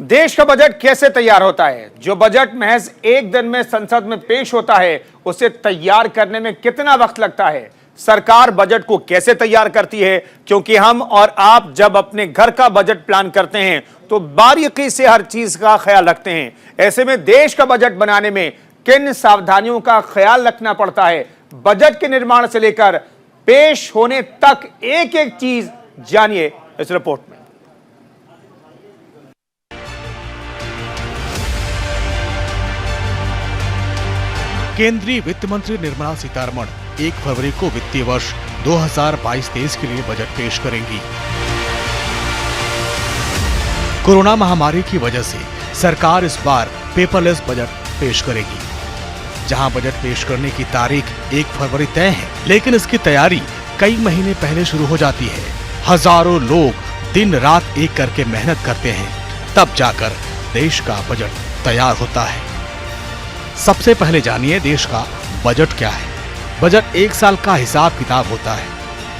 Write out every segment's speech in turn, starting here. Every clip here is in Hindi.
देश का बजट कैसे तैयार होता है? जो बजट महज एक दिन में संसद में पेश होता है, उसे तैयार करने में कितना वक्त लगता है? सरकार बजट को कैसे तैयार करती है? क्योंकि हम और आप जब अपने घर का बजट प्लान करते हैं तो बारीकी से हर चीज का ख्याल रखते हैं। ऐसे में देश का बजट बनाने में किन सावधानियों का ख्याल रखना पड़ता है? बजट के निर्माण से लेकर पेश होने तक एक एक चीज जानिए इस रिपोर्ट में। केंद्रीय वित्त मंत्री निर्मला सीतारमण 1 फरवरी को वित्तीय वर्ष 2022-23 के लिए बजट पेश करेंगी। कोरोना महामारी की वजह से सरकार इस बार पेपरलेस बजट पेश करेगी। जहां बजट पेश करने की तारीख 1 फरवरी तय है, लेकिन इसकी तैयारी कई महीने पहले शुरू हो जाती है। हजारों लोग दिन रात एक करके मेहनत करते हैं, तब जाकर देश का बजट तैयार होता है। सबसे पहले जानिए देश का बजट क्या है। बजट 1 साल का हिसाब किताब होता है।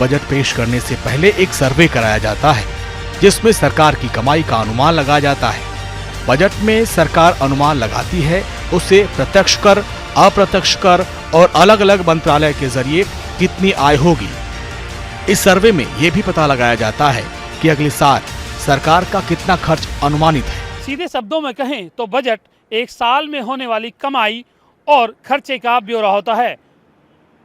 बजट पेश करने से पहले एक सर्वे कराया जाता है, जिसमें सरकार की कमाई का अनुमान लगाया जाता है। बजट में सरकार अनुमान लगाती है उसे प्रत्यक्ष कर, अप्रत्यक्ष कर और अलग अलग मंत्रालय के जरिए कितनी आय होगी। इस सर्वे में यह भी पता लगाया जाता है कि अगले साल सरकार का कितना खर्च अनुमानित है। सीधे शब्दों में कहें तो बजट 1 साल में होने वाली कमाई और खर्चे का ब्यौरा होता है।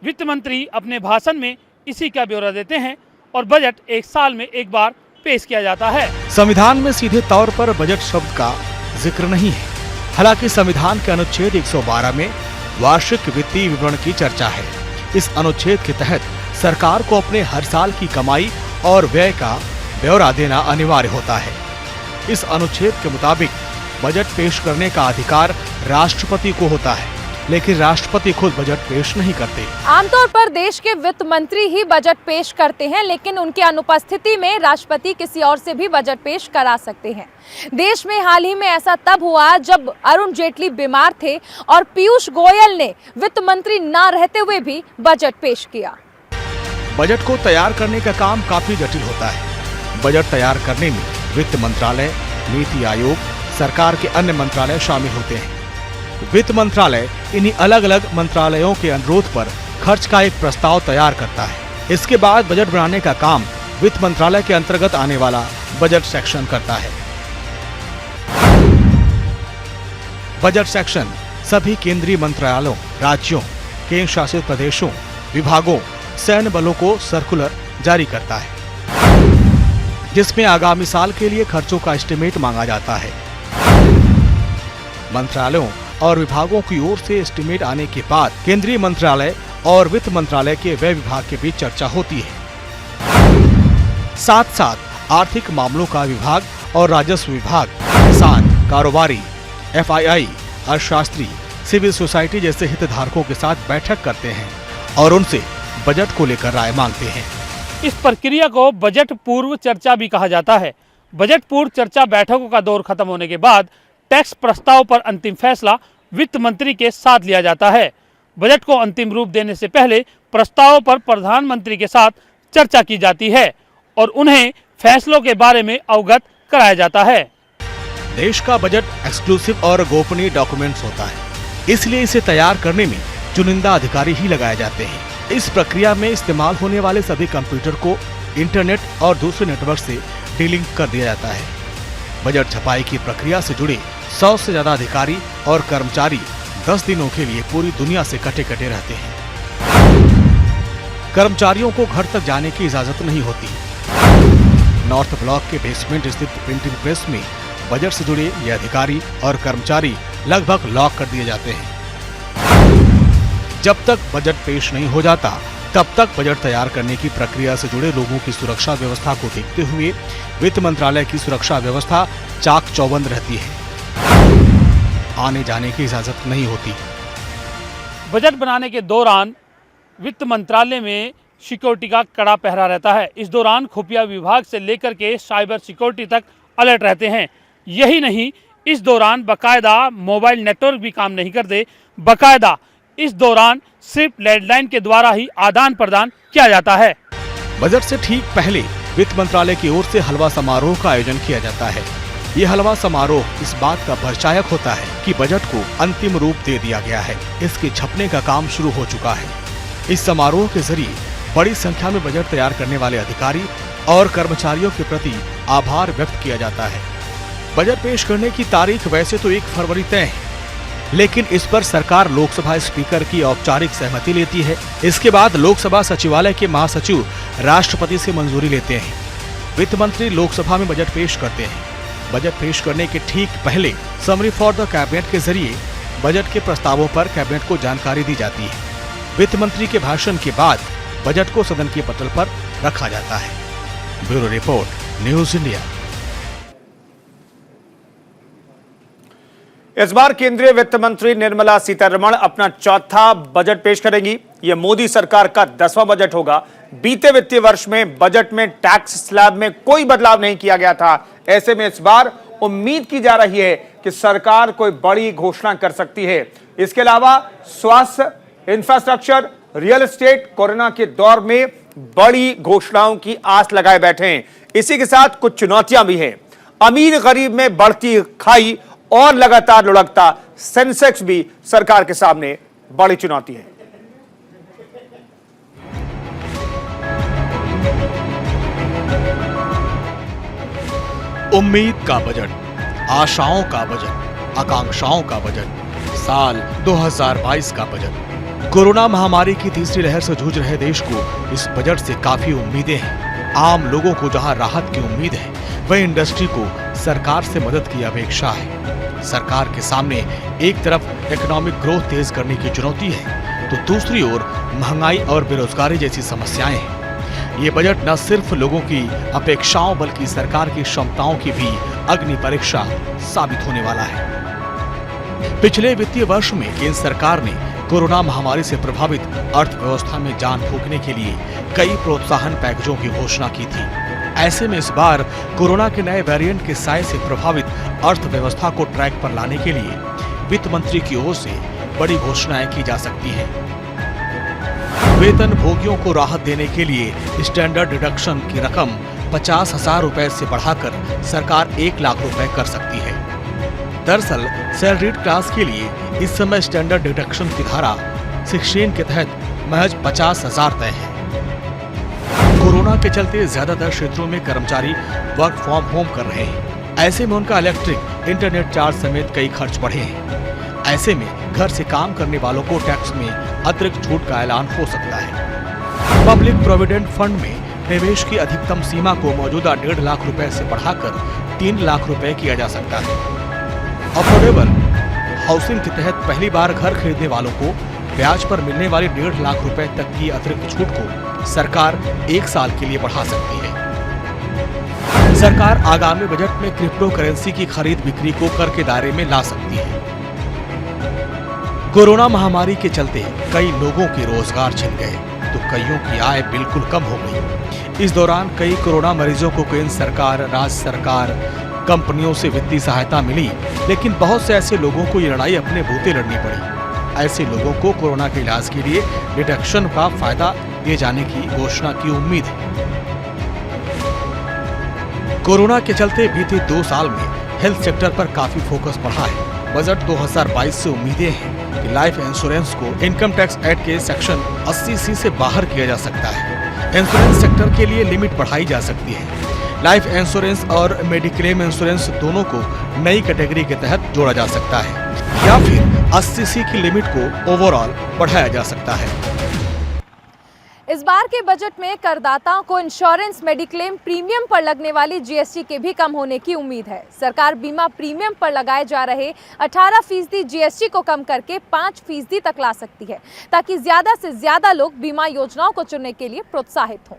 वित्त मंत्री अपने भाषण में इसी का ब्यौरा देते हैं और बजट 1 साल में एक बार पेश किया जाता है। संविधान में सीधे तौर पर बजट शब्द का जिक्र नहीं है। हालांकि संविधान के अनुच्छेद 112 में वार्षिक वित्तीय विवरण की चर्चा है। इस अनुच्छेद के तहत सरकार को अपने हर साल की कमाई और व्यय का ब्यौरा देना अनिवार्य होता है। इस अनुच्छेद के मुताबिक बजट पेश करने का अधिकार राष्ट्रपति को होता है, लेकिन राष्ट्रपति खुद बजट पेश नहीं करते। आमतौर पर देश के वित्त मंत्री ही बजट पेश करते हैं, लेकिन उनकी अनुपस्थिति में राष्ट्रपति किसी और से भी बजट पेश करा सकते हैं। देश में हाल ही में ऐसा तब हुआ जब अरुण जेटली बीमार थे और पीयूष गोयल ने वित्त मंत्री न रहते हुए भी बजट पेश किया। बजट को तैयार करने का काम काफी जटिल होता है। बजट तैयार करने में वित्त मंत्रालय, नीति आयोग, सरकार के अन्य मंत्रालय शामिल होते हैं। वित्त मंत्रालय इन्हीं अलग अलग मंत्रालयों के अनुरोध पर खर्च का एक प्रस्ताव तैयार करता है। इसके बाद बजट बनाने का काम वित्त मंत्रालय के अंतर्गत आने वाला बजट सेक्शन करता है। बजट सेक्शन सभी केंद्रीय मंत्रालयों, राज्यों, केंद्र शासित प्रदेशों, विभागों, सैन्य बलों को सर्कुलर जारी करता है, जिसमें आगामी साल के लिए खर्चों का एस्टीमेट मांगा जाता है। मंत्रालयों और विभागों की ओर से एस्टीमेट आने के बाद केंद्रीय मंत्रालय और वित्त मंत्रालय के व्यय विभाग के बीच चर्चा होती है। साथ साथ आर्थिक मामलों का विभाग और राजस्व विभाग किसान, कारोबारी, FII, अर्थशास्त्री, सिविल सोसाइटी जैसे हितधारकों के साथ बैठक करते हैं और उनसे बजट को लेकर राय मांगते हैं। इस प्रक्रिया को बजट पूर्व चर्चा भी कहा जाता है। बजट पूर्व चर्चा बैठकों का दौर खत्म होने के बाद टैक्स प्रस्ताव पर अंतिम फैसला वित्त मंत्री के साथ लिया जाता है। बजट को अंतिम रूप देने से पहले प्रस्ताव पर प्रधानमंत्री के साथ चर्चा की जाती है और उन्हें फैसलों के बारे में अवगत कराया जाता है। देश का बजट एक्सक्लूसिव और गोपनीय डॉक्यूमेंट्स होता है, इसलिए इसे तैयार करने में चुनिंदा अधिकारी ही लगाए जाते हैं। इस प्रक्रिया में इस्तेमाल होने वाले सभी कंप्यूटर को इंटरनेट और दूसरे नेटवर्क से डीलिंक कर दिया जाता है। बजट छपाई की प्रक्रिया से जुड़े 100 से ज्यादा अधिकारी और कर्मचारी 10 दिनों के लिए पूरी दुनिया से कटे रहते हैं। कर्मचारियों को घर तक जाने की इजाजत नहीं होती। नॉर्थ ब्लॉक के बेसमेंट स्थित प्रिंटिंग प्रेस में बजट से जुड़े ये अधिकारी और कर्मचारी लगभग लॉक कर दिए जाते हैं। जब तक बजट पेश नहीं हो जाता, तब तक बजट तैयार करने की प्रक्रिया से जुड़े लोगों की सुरक्षा व्यवस्था को देखते हुए वित्त मंत्रालय की सुरक्षा व्यवस्था चाक चौबंद रहती है। आने जाने की इजाजत नहीं होती। बजट बनाने के दौरान वित्त मंत्रालय में सिक्योरिटी का कड़ा पहरा रहता है। इस दौरान खुफिया विभाग से लेकर के साइबर सिक्योरिटी तक अलर्ट रहते हैं। यही नहीं, इस दौरान बाकायदा मोबाइल नेटवर्क भी काम नहीं करते। बाकायदा इस दौरान सिर्फ लैंडलाइन के द्वारा ही आदान प्रदान किया जाता है। बजट से ठीक पहले वित्त मंत्रालय की ओर से हलवा समारोह का आयोजन किया जाता है। ये हलवा समारोह इस बात का परिचायक होता है कि बजट को अंतिम रूप दे दिया गया है। इसके छपने का काम शुरू हो चुका है। इस समारोह के जरिए बड़ी संख्या में बजट तैयार करने वाले अधिकारी और कर्मचारियों के प्रति आभार व्यक्त किया जाता है। बजट पेश करने की तारीख वैसे तो 1 फरवरी तय है, लेकिन इस पर सरकार लोकसभा स्पीकर की औपचारिक सहमति लेती है। इसके बाद लोकसभा सचिवालय के महासचिव राष्ट्रपति से मंजूरी लेते हैं। वित्त मंत्री लोकसभा में बजट पेश करते हैं। बजट पेश करने के ठीक पहले समरी फॉर द कैबिनेट के जरिए बजट के प्रस्तावों पर कैबिनेट को जानकारी दी जाती है। वित्त मंत्री के भाषण के बाद बजट को सदन के पटल पर रखा जाता है। Bureau report, news India. इस बार केंद्रीय वित्त मंत्री निर्मला सीतारमण अपना चौथा बजट पेश करेंगी। यह मोदी सरकार का 10वां बजट होगा। बीते वित्तीय वर्ष में बजट में टैक्स स्लैब में कोई बदलाव नहीं किया गया था। ऐसे में इस बार उम्मीद की जा रही है कि सरकार कोई बड़ी घोषणा कर सकती है। इसके अलावा स्वास्थ्य, इंफ्रास्ट्रक्चर, रियल एस्टेट कोरोना के दौर में बड़ी घोषणाओं की आस लगाए बैठे हैं। इसी के साथ कुछ चुनौतियां भी हैं। अमीर गरीब में बढ़ती खाई और लगातार लुढ़कता सेंसेक्स भी सरकार के सामने बड़ी चुनौती है। उम्मीद का बजट, आशाओं का बजट, आकांक्षाओं का बजट, साल 2022 का बजट। कोरोना महामारी की तीसरी लहर से जूझ रहे देश को इस बजट से काफी उम्मीदें हैं। आम लोगों को जहां राहत की उम्मीद है, वहीं इंडस्ट्री को सरकार से मदद की अपेक्षा है। सरकार के सामने एक तरफ इकोनॉमिक ग्रोथ तेज करने की चुनौती है, तो दूसरी ओर महंगाई और बेरोजगारी जैसी समस्याएं हैं। ये बजट न सिर्फ लोगों की अपेक्षाओं बल्कि सरकार की क्षमताओं की भी अग्नि परीक्षा साबित होने वाला है। पिछले वित्तीय वर्ष में केंद्र सरकार ने कोरोना महामारी से प्रभावित अर्थव्यवस्था में जान फूंकने के लिए कई प्रोत्साहन पैकेजों की घोषणा की थी। ऐसे में इस बार कोरोना के नए वेरिएंट के साए से प्रभावित अर्थव्यवस्था को ट्रैक पर लाने के लिए वित्त मंत्री की ओर से बड़ी घोषणाएं की जा सकती हैं। वेतन भोगियों को राहत देने के लिए स्टैंडर्ड डिडक्शन की रकम 50,000 रुपए से बढ़ाकर सरकार 1 लाख रुपए कर सकती है। दरअसल सैलरीड क्लास के लिए इस समय स्टैंडर्ड डिडक्शन की धारा 16 के तहत महज 50,000 तय है। कोरोना के चलते ज्यादातर क्षेत्रों में कर्मचारी वर्क फ्रॉम होम कर रहे हैं। ऐसे में उनका इलेक्ट्रिक, इंटरनेट चार्ज समेत कई खर्च बढ़े हैं। ऐसे में घर से काम करने वालों को टैक्स में अतिरिक्त छूट का ऐलान हो सकता है। पब्लिक प्रोविडेंट फंड में निवेश की अधिकतम सीमा को मौजूदा 1.5 लाख रुपए से बढ़ाकर 3 लाख रुपए किया जा सकता है। अफोर्डेबल हाउसिंग के तहत पहली बार घर खरीदने वालों को ब्याज पर मिलने वाली 1.5 लाख रुपए तक की अतिरिक्त छूट को सरकार 1 साल के लिए बढ़ा सकती है। सरकार आगामी बजट में क्रिप्टो करेंसी की खरीद बिक्री को कर के दायरे में ला सकती है। कोरोना महामारी के चलते कई लोगों के रोजगार छिन गए, तो कईयों की आय बिल्कुल कम हो गई। इस दौरान कई कोरोना मरीजों को केंद्र सरकार, राज्य सरकार, कंपनियों से वित्तीय सहायता मिली, लेकिन बहुत से ऐसे लोगों को ये लड़ाई अपने बूते लड़नी पड़ी। ऐसे लोगों को कोरोना के इलाज के लिए डिडक्शन का फायदा दिए जाने की घोषणा की उम्मीद है। कोरोना के चलते बीते 2 साल में हेल्थ सेक्टर पर काफी फोकस बढ़ा है। बजट 2022 से उम्मीदें हैं कि लाइफ इंश्योरेंस को इनकम टैक्स एक्ट के सेक्शन 80C से बाहर किया जा सकता है। इंश्योरेंस सेक्टर के लिए लिमिट बढ़ाई जा सकती है। लाइफ इंश्योरेंस और मेडिक्लेम इंश्योरेंस दोनों को नई कैटेगरी के तहत जोड़ा जा सकता है, या फिर 80C की लिमिट को ओवरऑल बढ़ाया जा सकता है। इस बार के बजट में करदाताओं को इंश्योरेंस, मेडिक्लेम प्रीमियम पर लगने वाली जीएसटी के भी कम होने की उम्मीद है। सरकार बीमा प्रीमियम पर लगाए जा रहे 18% जीएसटी को कम करके 5% तक ला सकती है, ताकि ज्यादा से ज्यादा लोग बीमा योजनाओं को चुनने के लिए प्रोत्साहित हों।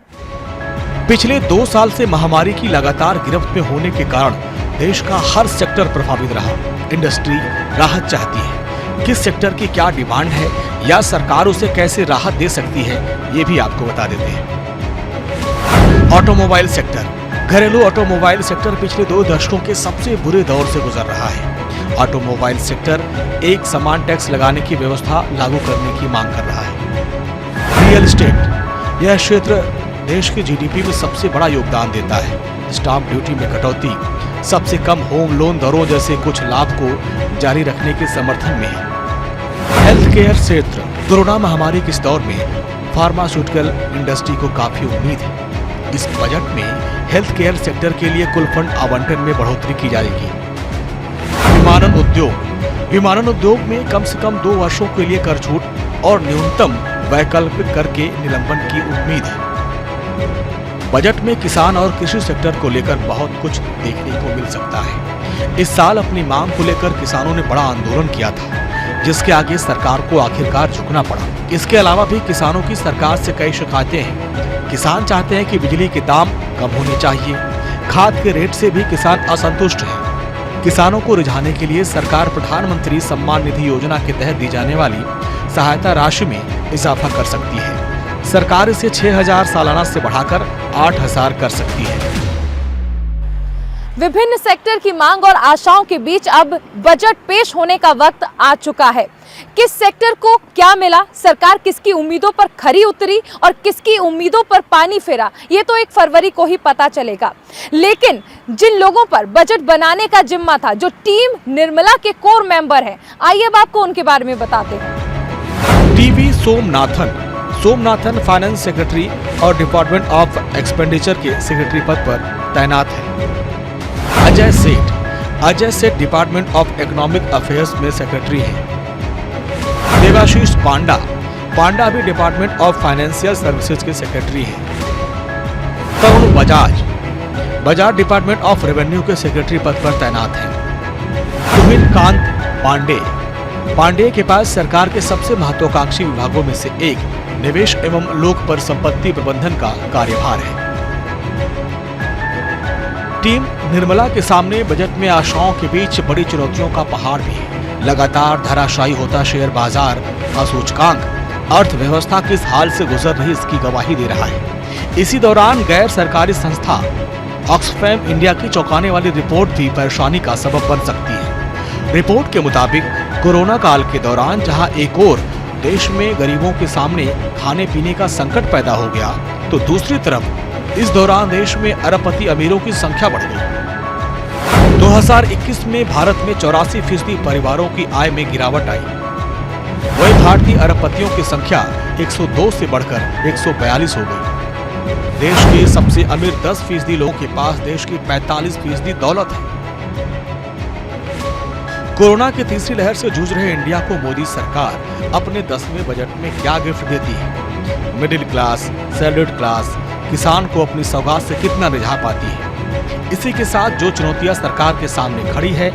पिछले 2 साल से महामारी की लगातार गिरफ्त में होने के कारण देश का हर सेक्टर प्रभावित रहा। इंडस्ट्री राहत चाहती है। किस सेक्टर की क्या डिमांड है या सरकार उसे कैसे राहत दे सकती है, ये भी आपको बता देते हैं। ऑटोमोबाइल सेक्टर, घरेलू ऑटोमोबाइल सेक्टर पिछले 2 दशकों के सबसे बुरे दौर से गुजर रहा है। ऑटोमोबाइल सेक्टर एक समान टैक्स लगाने की व्यवस्था लागू करने की मांग कर रहा है। रियल एस्टेट, यह क्षेत्र देश के जीडीपी में सबसे बड़ा योगदान देता है। स्टाम्प ड्यूटी में कटौती, सबसे कम होम लोन दरों जैसे कुछ लाभ को जारी रखने के समर्थन में है। हेल्थ केयर क्षेत्र कोरोना महामारी के इस दौर में फार्मास्यूटिकल इंडस्ट्री को काफी उम्मीद है। इस बजट में हेल्थ केयर सेक्टर के लिए कुल फंड आवंटन में बढ़ोतरी की जाएगी। विमानन उद्योग में कम से कम 2 वर्षों के लिए कर छूट और न्यूनतम वैकल्पिक कर के निलंबन की उम्मीद है। बजट में किसान और कृषि सेक्टर को लेकर बहुत कुछ देखने को मिल सकता है। इस साल अपनी मांग को लेकर किसानों ने बड़ा आंदोलन किया था, जिसके आगे सरकार को आखिरकार झुकना पड़ा। इसके अलावा भी किसानों की सरकार से कई शिकायतें हैं। किसान चाहते हैं कि बिजली के दाम कम होने चाहिए। खाद के रेट से भी किसान असंतुष्ट हैं। किसानों को रिझाने के लिए सरकार प्रधानमंत्री सम्मान निधि योजना के तहत दी जाने वाली सहायता राशि में इजाफा कर सकती है। सरकार इसे 6,000 सालाना से बढ़ाकर 8,000 कर सकती है। विभिन्न सेक्टर की मांग और आशाओं के बीच अब बजट पेश होने का वक्त आ चुका है। किस सेक्टर को क्या मिला, सरकार किसकी उम्मीदों पर खरी उतरी और किसकी उम्मीदों पर पानी फेरा, ये तो 1 फरवरी को ही पता चलेगा। लेकिन जिन लोगों पर बजट बनाने का जिम्मा था, जो टीम निर्मला के कोर मेंबर हैं, आइए अब आपको उनके बारे में बताते हैं। टीवी सोमनाथन फाइनेंस सेक्रेटरी और डिपार्टमेंट ऑफ एक्सपेंडिचर के सेक्रेटरी पद पर तैनात है। अजय सेठ डिपार्टमेंट ऑफ इकोनॉमिक अफेयर्स में सेक्रेटरी हैं। देवाशीष पांडा भी डिपार्टमेंट ऑफ फाइनेंशियल सर्विसेज के सेक्रेटरी हैं। Tarun Bajaj department of revenue के सेक्रेटरी पद पर तैनात हैं। तुहिन कांत पांडे के पास सरकार के सबसे महत्वाकांक्षी विभागों में से एक निवेश एवं लोक परिसंपत्ति प्रबंधन का कार्यभार है। टीम निर्मला के सामने बजट में आशाओं के बीच बड़ी चुनौतियों का पहाड़ भी है। लगातार धराशायी होता शेयर बाजार का सूचकांक अर्थव्यवस्था किस हाल से गुजर रही इसकी गवाही दे रहा है। इसी दौरान गैर सरकारी संस्था ऑक्सफैम इंडिया की चौंकाने वाली रिपोर्ट भी परेशानी का सबब बन सकती है। रिपोर्ट के मुताबिक कोरोना काल के दौरान जहां एक ओर देश में गरीबों के सामने खाने पीने का संकट पैदा हो गया, तो दूसरी तरफ इस दौरान देश में अरबपति अमीरों की संख्या बढ़ गई। 2021 में भारत में 84% परिवारों की आय में गिरावट आई। वही भारतीय अरबपतियों की संख्या 102 से बढ़कर 142 हो गई। देश के सबसे अमीर 10% लोगों के पास देश की 45% दौलत है। कोरोना की तीसरी लहर से जूझ रहे इंडिया को मोदी सरकार अपने 10वें बजट में क्या गिफ्ट देती है? मिडिल क्लास, सैलरीड क्लास, किसान को अपनी सौगात से कितना रिझा पाती है? इसी के साथ जो चुनौतियां सरकार के सामने खड़ी है,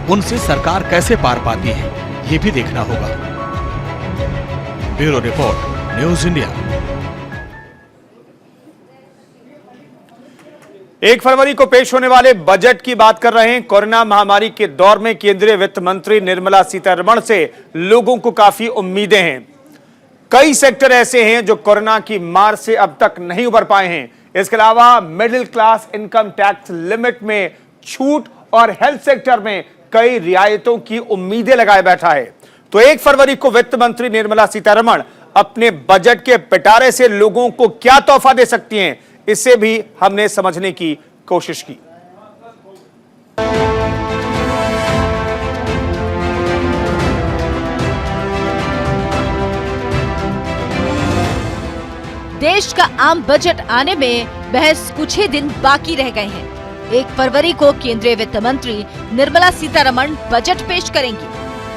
उनसे सरकार कैसे पार पाती है, ये भी देखना होगा। Bureau report, news India. 1 फरवरी को पेश होने वाले बजट की बात कर रहे हैं। कोरोना महामारी के दौर में केंद्रीय वित्त मंत्री निर्मला सीतारमण से लोगों को काफी उम्मीदें हैं। कई सेक्टर ऐसे हैं जो कोरोना की मार से अब तक नहीं उबर पाए हैं। इसके अलावा middle class income tax limit में छूट और हेल्थ सेक्टर में कई रियायतों की उम्मीदें लगाए बैठा है। तो 1 फरवरी को वित्त मंत्री निर्मला सीतारमण अपने बजट के पिटारे से लोगों को क्या तोहफा दे सकती हैं, इसे भी हमने समझने की कोशिश की। देश का आम बजट आने में महज कुछ ही दिन बाकी रह गए हैं। 1 फरवरी को केंद्रीय वित्त मंत्री निर्मला सीतारमण बजट पेश करेंगी।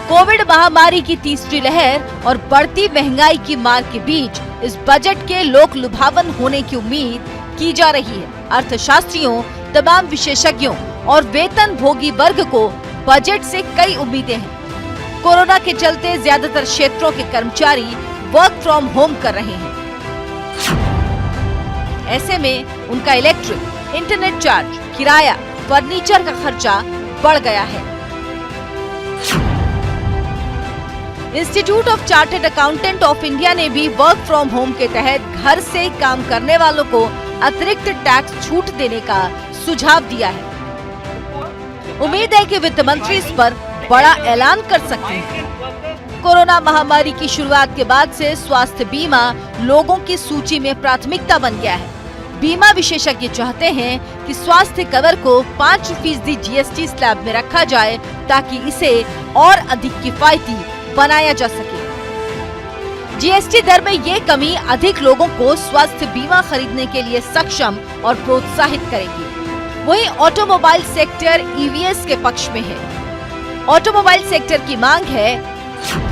कोविड महामारी की तीसरी लहर और बढ़ती महंगाई की मार के बीच इस बजट के लोक लुभावन होने की उम्मीद की जा रही है। अर्थशास्त्रियों, तमाम विशेषज्ञों और वेतन भोगी वर्ग को बजट से कई उम्मीदें हैं। कोरोना के चलते ज्यादातर क्षेत्रों के कर्मचारी वर्क फ्रॉम होम कर रहे हैं। ऐसे में उनका इलेक्ट्रिक, इंटरनेट चार्ज, किराया, फर्नीचर का खर्चा बढ़ गया है। Institute of chartered accountant of India ने भी वर्क फ्रॉम होम के तहत घर से काम करने वालों को अतिरिक्त टैक्स छूट देने का सुझाव दिया है। उम्मीद है कि वित्त मंत्री इस पर बड़ा ऐलान कर सकते हैं। कोरोना महामारी की शुरुआत के बाद से स्वास्थ्य बीमा लोगों की सूची में प्राथमिकता बन गया है। बीमा विशेषज्ञ चाहते हैं कि स्वास्थ्य कवर को 5% जीएसटी स्लैब में रखा जाए ताकि इसे और अधिक किफायती बनाया जा सके। जीएसटी दर में ये कमी अधिक लोगों को स्वास्थ्य बीमा खरीदने के लिए सक्षम और प्रोत्साहित करेगी। वहीं ऑटोमोबाइल सेक्टर ईवीएस के पक्ष में है। ऑटोमोबाइल सेक्टर की मांग है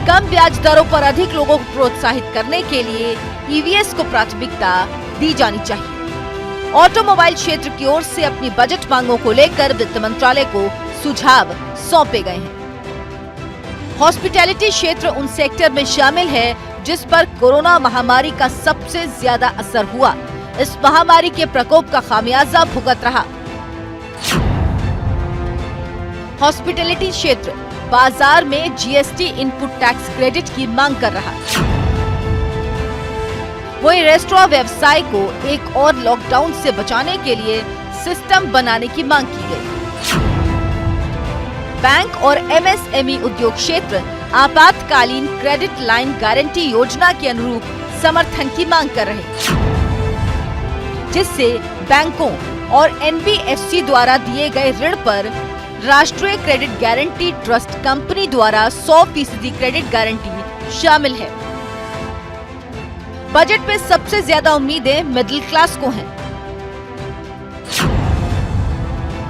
कम ब्याज दरों पर अधिक लोगों को प्रोत्साहित करने के लिए ईवीएस को प्राथमिकता दी जानी चाहिए। ऑटोमोबाइल क्षेत्र की ओर से अपनी बजट मांगों को लेकर वित्त मंत्रालय को सुझाव सौंपे गए हैं। हॉस्पिटैलिटी क्षेत्र उन सेक्टर में शामिल है जिस पर कोरोना महामारी का सबसे ज्यादा असर हुआ। इस महामारी के प्रकोप का खामियाजा भुगत रहा। हॉस्पिटैलिटी क्षेत्र बाजार में जीएसटी इनपुट टैक्स क्रेडिट की मांग कर रहा। वहीं रेस्टोरेंट व्यवसाय को एक और लॉकडाउन से बचाने के लिए सिस्टम बनाने की मांग की गई। बैंक और एमएसएमई उद्योग क्षेत्र आपातकालीन क्रेडिट लाइन गारंटी योजना के अनुरूप समर्थन की मांग कर रहे, जिससे बैंकों और एनबीएफसी द्वारा दिए गए ऋण पर राष्ट्रीय क्रेडिट गारंटी ट्रस्ट कंपनी द्वारा 100% क्रेडिट गारंटी शामिल है। बजट पे सबसे ज्यादा उम्मीदें मिडिल क्लास को हैं।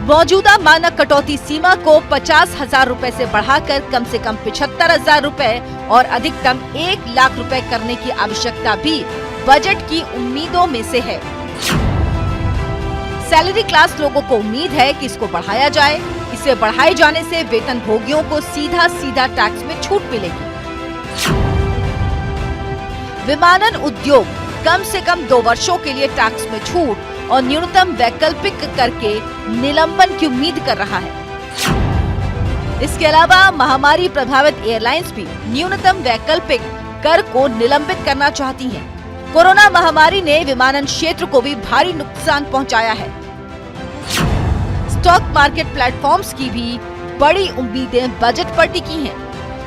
मौजूदा मानक कटौती सीमा को 50,000 रुपए से बढ़ाकर कम से कम 75,000 रुपए और अधिकतम 1 लाख रुपए करने की आवश्यकता भी बजट की उम्मीदों में से है। सैलरी क्लास लोगों को उम्मीद है कि इसको बढ़ाया जाए। इसे बढ़ाए जाने से वेतन भोगियों को सीधा टैक्स में छूट मिलेगी। विमानन उद्योग कम से कम 2 वर्षों के लिए टैक्स में छूट और न्यूनतम वैकल्पिक करके निलंबन की उम्मीद कर रहा है। इसके अलावा महामारी प्रभावित एयरलाइंस भी न्यूनतम वैकल्पिक कर को निलंबित करना चाहती हैं। कोरोना महामारी ने विमानन क्षेत्र को भी भारी नुकसान पहुंचाया है। स्टॉक मार्केट प्लेटफॉर्म्स की भी बड़ी उम्मीदें बजट पर टिकी हैं।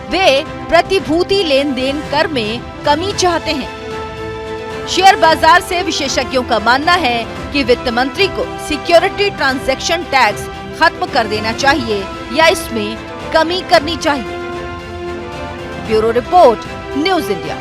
वे प्रतिभूति लेन देन कर में कमी चाहते हैं। शेयर बाजार से विशेषज्ञों का मानना है कि वित्त मंत्री को सिक्योरिटी ट्रांजैक्शन टैक्स खत्म कर देना चाहिए या इसमें कमी करनी चाहिए। Bureau report, news India.